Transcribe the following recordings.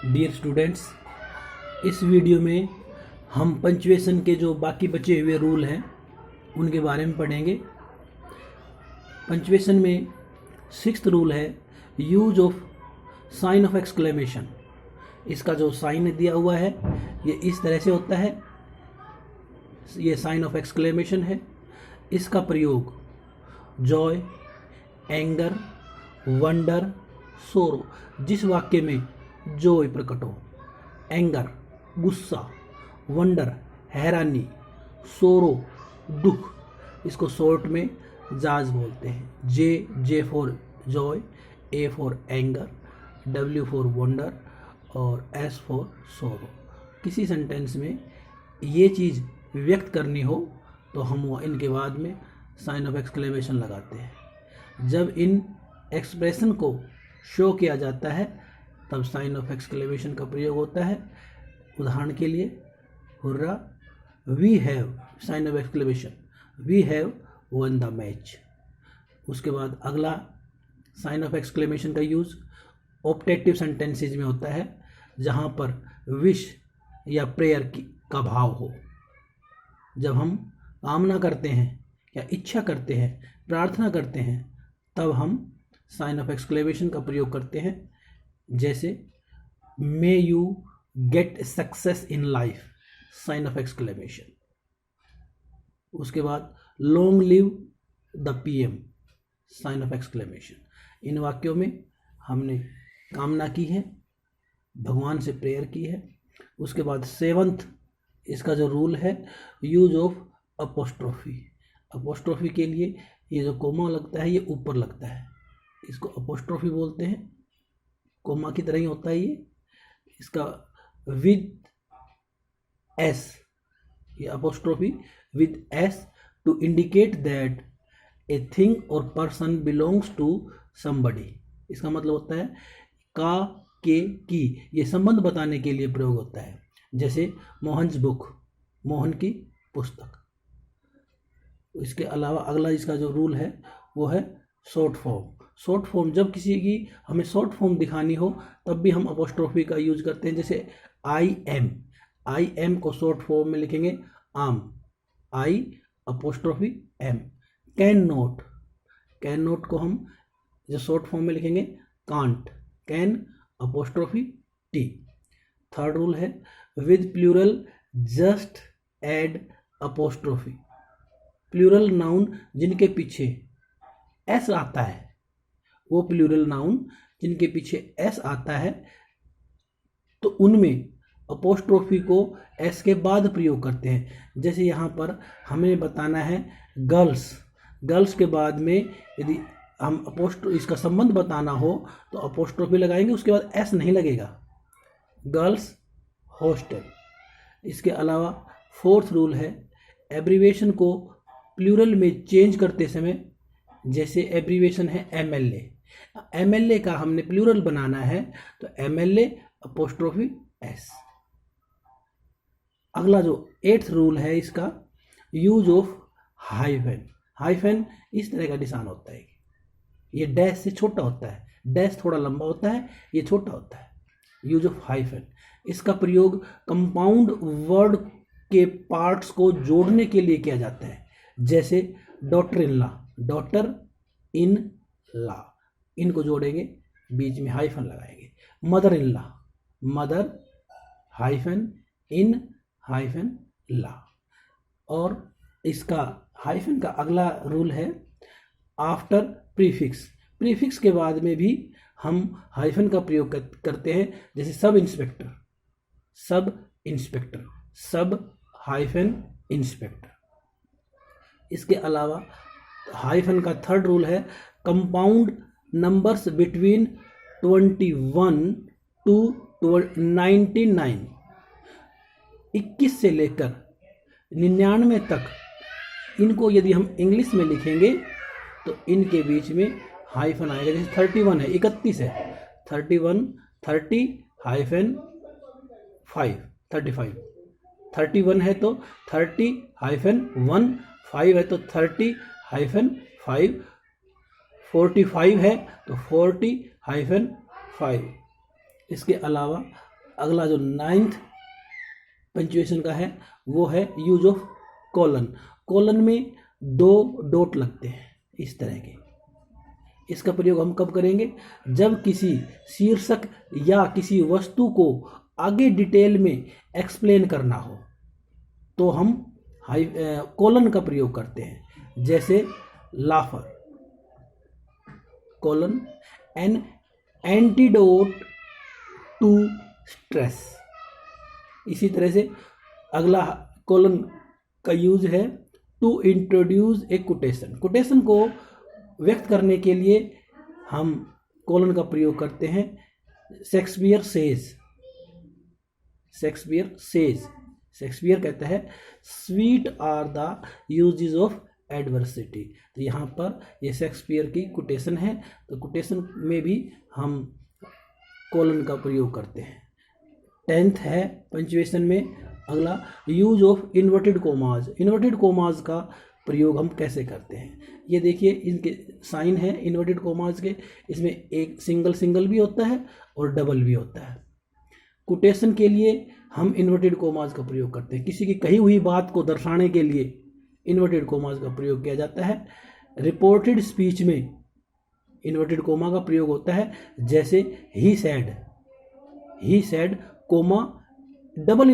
Dear students, इस video में हम पंक्चुएशन के जो बाकी बचे हुए रूल हैं उनके बारे में पढ़ेंगे। पंक्चुएशन में 6th रूल है use of sine of exclamation. इसका जो साइन दिया हुआ है ये इस तरह से होता है, ये साइन ऑफ एक्सक्लेमेशन है। इसका प्रयोग जॉय, एंगर, वंडर, सोरो, जिस वाक्य में जॉय प्रकट हो, एंगर गुस्सा, वंडर हैरानी, सोरो दुख, इसको शॉर्ट में जाज बोलते हैं। J for Joy, A for anger, W for wonder और एस फॉर सोरो। किसी सेंटेंस में ये चीज़ व्यक्त करनी हो तो हम वो इनके बाद में साइन ऑफ एक्सक्लेमेशन लगाते हैं। जब इन एक्सप्रेशन को शो किया जाता है तब साइन ऑफ एक्सक्लेमेशन का प्रयोग होता है। उदाहरण के लिए hurrah, we have, sign of exclamation, we have won the match. उसके बाद अगला साइन ऑफ एक्सक्लेमेशन का यूज़ ऑप्टेटिव सेंटेंसेज में होता है, जहाँ पर विश या प्रेयर का भाव हो। जब हम कामना करते हैं या इच्छा करते हैं, प्रार्थना करते हैं, तब हम साइन ऑफ एक्सक्लेमेशन का प्रयोग करते हैं। जैसे may you get success in life, sign of exclamation. उसके बाद long live the PM, sign of exclamation. इन वाक्यों में हमने कामना की है, भगवान से प्रेयर की है। उसके बाद 7th इसका जो रूल है यूज ऑफ अपोस्ट्रोफी। अपोस्ट्रोफी के लिए ये जो कोमा लगता है ये ऊपर लगता है, इसको अपोस्ट्रोफी बोलते हैं। कोमा की तरह ही होता है ये। इसका विद एस, ये apostrophe with S to indicate that a thing और पर्सन बिलोंग्स टू समबडी। इसका मतलब होता है का, के, की, ये संबंध बताने के लिए प्रयोग होता है। जैसे मोहन्स बुक, मोहन की पुस्तक। इसके अलावा अगला इसका जो रूल है वो है शॉर्ट फॉर्म। शॉर्ट फॉर्म, जब किसी की हमें शॉर्ट फॉर्म दिखानी हो तब भी हम अपोस्ट्रोफी का यूज करते हैं। जैसे आई एम को शॉर्ट फॉर्म में लिखेंगे I'm, I apostrophe M. Can not को हम जो शॉर्ट फॉर्म में लिखेंगे can't, can apostrophe T. 3rd rule है with plural just add apostrophe. Plural noun जिनके पीछे एस आता है, वो प्लूरल नाउन जिनके पीछे एस आता है तो उनमें अपोस्ट्रोफी को एस के बाद प्रयोग करते हैं। जैसे यहाँ पर हमें बताना है गर्ल्स के बाद में यदि हम इसका संबंध बताना हो तो अपोस्ट्रोफी लगाएंगे, उसके बाद एस नहीं लगेगा। Girls hostel. इसके अलावा 4th रूल है एब्रीवेशन को प्लूरल में चेंज करते समय। जैसे एब्रीवेशन है एमएलए का हमने प्लूरल बनाना है तो एमएलए अपोस्ट्रोफी एस। अगला जो 8th रूल है इसका यूज ऑफ हाइफन इस तरह का निशान होता है, ये डैश से छोटा होता है, डैश थोड़ा लंबा होता है, ये छोटा होता है। यूज ऑफ हाइफन, इसका प्रयोग कंपाउंड वर्ड के पार्ट्स को जोड़ने के लिए किया जाता है। जैसे डॉटर इन ला, इनको जोड़ेंगे, बीच में हाइफन लगाएंगे। मदर हाइफन इन हाइफन ला। और इसका हाइफन का अगला रूल है आफ्टर प्रीफिक्स के बाद में भी हम हाइफन का प्रयोग करते हैं। जैसे सब हाइफन इंस्पेक्टर। इसके अलावा हाइफन का 3rd रूल है कंपाउंड नंबर्स बिटवीन 21 to 99, 21 से लेकर 99 तक, इनको यदि हम इंग्लिश में लिखेंगे तो इनके बीच में हाइफन आएगा। जैसे 31 है, 31 है, 31 30 हाइफन 5, 35। 31 है तो 30 हाइफन 1, 5 है तो 30 हाइफन 5, 45 है तो 40 हाइफन 5। इसके अलावा अगला जो 9th पंक्चुएशन का है वो है यूज ऑफ कॉलन। कॉलन में 2 डॉट लगते हैं इस तरह के। इसका प्रयोग हम कब करेंगे? जब किसी शीर्षक या किसी वस्तु को आगे डिटेल में एक्सप्लेन करना हो तो हम कॉलन का प्रयोग करते हैं। जैसे laughter colon an antidote to stress. इसी तरह से अगला कॉलन का यूज है to introduce a quotation. Quotation को व्यक्त करने के लिए हम कॉलन का प्रयोग करते हैं। Shakespeare says, Shakespeare says, Shakespeare कहता है sweet are the uses of adversity. तो यहाँ पर ये शेक्सपियर की कोटेशन है, तो कोटेशन में भी हम कॉलन का प्रयोग करते हैं। 10th है पंक्चुएशन में अगला use of inverted commas. Inverted commas का प्रयोग हम कैसे करते हैं? ये देखिए इनके साइन है इन्वर्टेड कोमाज के। इसमें एक सिंगल भी होता है और डबल भी होता है। कोटेशन के लिए हम इन्वर्टेड कोमाज का प्रयोग करते हैं। किसी की कही हुई बात को दर्शाने के लिए इन्वर्टेड कोमाज का प्रयोग किया जाता है। रिपोर्टेड स्पीच में इन्वर्टेड कोमा का प्रयोग होता है। जैसे he said comma double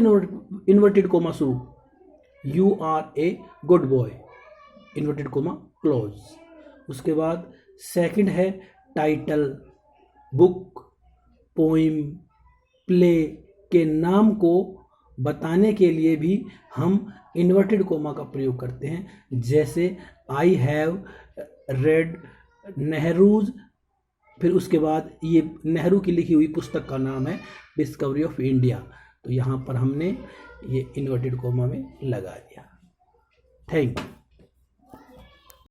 inverted comma शुरू, you are a good boy, inverted comma close. उसके बाद सेकंड है टाइटल, बुक, पोइम, प्ले के नाम को बताने के लिए भी हम इन्वर्टेड कोमा का प्रयोग करते हैं। जैसे आई हैव रेड नेहरूज, फिर उसके बाद ये नेहरू की लिखी हुई पुस्तक का नाम है डिस्कवरी ऑफ इंडिया। तो यहाँ पर हमने ये इन्वर्टेड कोमा में लगा दिया। Thank you.